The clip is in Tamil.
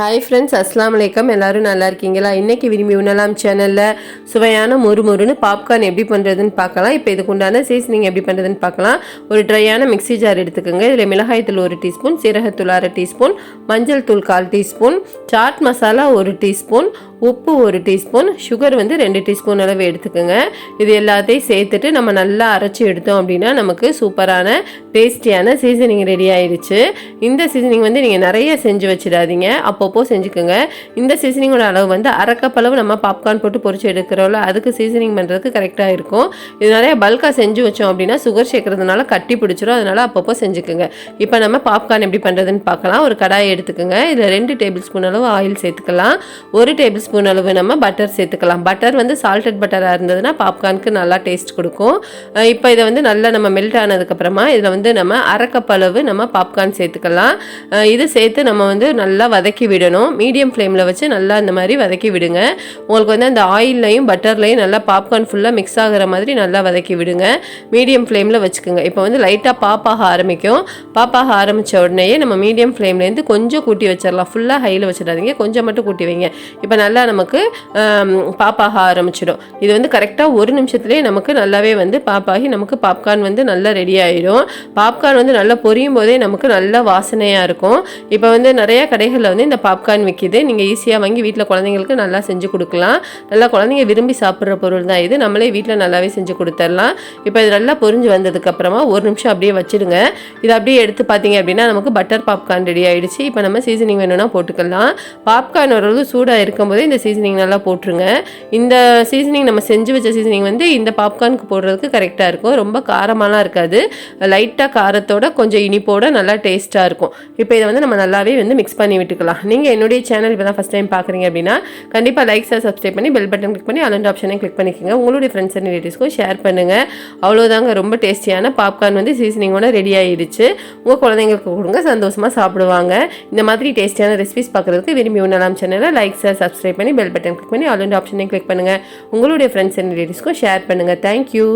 ஹாய் ஃப்ரெண்ட்ஸ், அஸ்லாம் வலைக்கம். எல்லோரும் நல்லா இருக்கீங்களா? இன்றைக்கி விரும்பி உணலாம் சேனலில் சுவையான மொறுன்னு பாப்கார்ன் எப்படி பண்ணுறதுன்னு பார்க்கலாம். இப்போ இதுக்கு உண்டான சீசனிங் எப்படி பண்ணுறதுன்னு பார்க்கலாம். ஒரு ட்ரையான மிக்ஸி ஜார் எடுத்துக்கோங்க. இதில் மிளகாய்த்தூள் 1 டீஸ்பூன், சீரகத்தூள் 1/2 டீஸ்பூன், மஞ்சள் தூள் 1/4 டீஸ்பூன், சாட் மசாலா 1 டீஸ்பூன், உப்பு 1 டீஸ்பூன், சுகர் 2 டீஸ்பூன் அளவு எடுத்துக்கோங்க. இது எல்லாத்தையும் சேர்த்துட்டு நம்ம நல்லா அரைச்சி எடுத்தோம் அப்படின்னா நமக்கு சூப்பரான டேஸ்டியான சீசனிங் ரெடி ஆயிடுச்சு. இந்த சீசனிங் நீங்கள் நிறைய செஞ்சு வச்சிடாதீங்க, அப்பப்போ செஞ்சுக்கோங்க. இந்த சீசனிங்கோட அளவு 1/2 கப் அளவு நம்ம பாப்கார்ன் போட்டு பொரிச்சு எடுக்கிறோம்ல, அதுக்கு சீசனிங் பண்ணுறதுக்கு கரெக்டாக இருக்கும். இது நிறைய பல்காக செஞ்சு வச்சோம் அப்படின்னா சுகர் சேர்க்கறதுனால கட்டி பிடிச்சிரும். அதனால் அப்பப்போ செஞ்சுக்கோங்க. இப்போ நம்ம பாப்கார்ன் எப்படி பண்ணுறதுன்னு பார்க்கலாம். ஒரு கடாயை எடுத்துக்கோங்க. இதில் 2 டேபிள் ஸ்பூன் அளவு ஆயில் சேர்த்துக்கலாம். 1 டேபிள் ஸ்பூன் அளவு நம்ம பட்டர் சேர்த்துக்கலாம். பட்டர் சால்டட் பட்டராக இருந்ததுன்னா பாப்கார்னுக்கு நல்லா டேஸ்ட் கொடுக்கும். இப்போ இதை நல்லா நம்ம மெல்ட் ஆனதுக்கப்புறமா இதில் நம்ம 1/2 கப் அளவு நம்ம பாப்கார்ன் சேர்த்துக்கலாம். இது சேர்த்து நம்ம நல்லா வதக்கி விடணும். மீடியம் ஃப்ளேமில் வச்சு நல்லா இந்த மாதிரி வதக்கி விடுங்க. உங்களுக்கு அந்த ஆயில்லையும் பட்டர்லையும் நல்லா பாப்கார்ன் ஃபுல்லாக மிக்ஸ் ஆகிற மாதிரி நல்லா வதக்கி விடுங்க. மீடியம் ஃப்ளேமில் வச்சுக்கோங்க. இப்போ லைட்டாக பாப்பாக ஆரம்பிக்கும். பாப்பாக ஆரம்பித்த உடனே நம்ம மீடியம் ஃப்ளேம்லேருந்து கொஞ்சம் கூட்டி வச்சிடலாம். ஃபுல்லாக ஹையில் வச்சிடாதீங்க, கொஞ்சம் மட்டும் கூட்டி வைங்க. இப்போ நல்லா நமக்கு பாப்பாக ஆரம்பிச்சிடும். இது கரெக்டாக 1 நிமிஷத்துலேயே நமக்கு நல்லாவே பாப்பாகி நமக்கு பாப்கார்ன் நல்லா ரெடி ஆகிடும். பாப்கார்ன் நல்லா பொரியும் போதே நமக்கு நல்ல வாசனையாக இருக்கும். இப்போ நிறைய கடைகளில் இந்த பாப்கார்ன் விற்கிது. நீங்கள் ஈஸியாக வாங்கி வீட்டில் குழந்தைங்களுக்கு நல்லா செஞ்சு கொடுக்கலாம். நல்லா குழந்தைங்க விரும்பி சாப்பிட்ற பொருள் தான் இது. நம்மளே வீட்டில் நல்லாவே செஞ்சு கொடுத்துடலாம். இப்போ இது நல்லா பொரிஞ்சு வந்ததுக்கப்புறமா 1 நிமிஷம் அப்படியே வச்சுடுங்க. இது அப்படியே எடுத்து பார்த்தீங்க அப்படின்னா நமக்கு பட்டர் பாப்கார்ன் ரெடி ஆகிடுச்சு. இப்போ நம்ம சீசனிங் வேணும்னா போட்டுக்கலாம். பாப்கார்ன் ஓரளவு சூடாக இருக்கும்போதே இந்த சீசனிங் நல்லா போட்டுருங்க. இந்த சீசனிங் நம்ம செஞ்சு வச்ச சீசனிங் இந்த பாப்கார்னுக்கு போடுறதுக்கு கரெக்டாக இருக்கும். ரொம்ப காரமாலாம் இருக்காது. லைட்டாக காரத்தோட கொஞ்சம் இனிப்போட நல்லா டேஸ்ட்டாக இருக்கும். இப்போ இதை நம்ம நல்லாவே மிக்ஸ் பண்ணி விட்டுக்கலாம். நீங்கள் என்னுடைய சேனல் இப்போ தான் ஃபஸ்ட் டைம் பார்க்குறீங்க அப்படின்னா கண்டிப்பாக லைக் சப்ஸ்கிரைப் பண்ணி பெல் பட்டன் கிளிக் பண்ணி அலண்ட் ஆப்ஷனை கிளிக் பண்ணிக்கோங்க. உங்களுடைய ஃப்ரெண்ட்ஸ் அண்ட் ரிலேட்டிவ்ஸ்க்கும் ஷேர் பண்ணுங்கள். அவ்வளோதாங்க, ரொம்ப டேஸ்டியான பாப்கார்ன் சீசனிங்கோட ரெடி ஆகிடுச்சு. உங்கள் குழந்தைங்களுக்கு கொடுங்க, சந்தோஷமாக சாப்பிடுவாங்க. இந்த மாதிரி டேஸ்டியான ரெசிபிஸ் பார்க்குறதுக்கு விரும்பி உணலாம் சேனலை லைக் சப்ஸ்கிரைப் பண்ணி பெல் பட்டன் கிளிக் பண்ணி அலண்ட் ஆப்ஷனை கிளிக் பண்ணுங்கள். உங்களுடைய ஃப்ரெண்ட்ஸ் அண்ட் ரிலேட்டிவ்ஸ்க்கும் ஷேர் பண்ணுங்கள். தேங்க்யூ.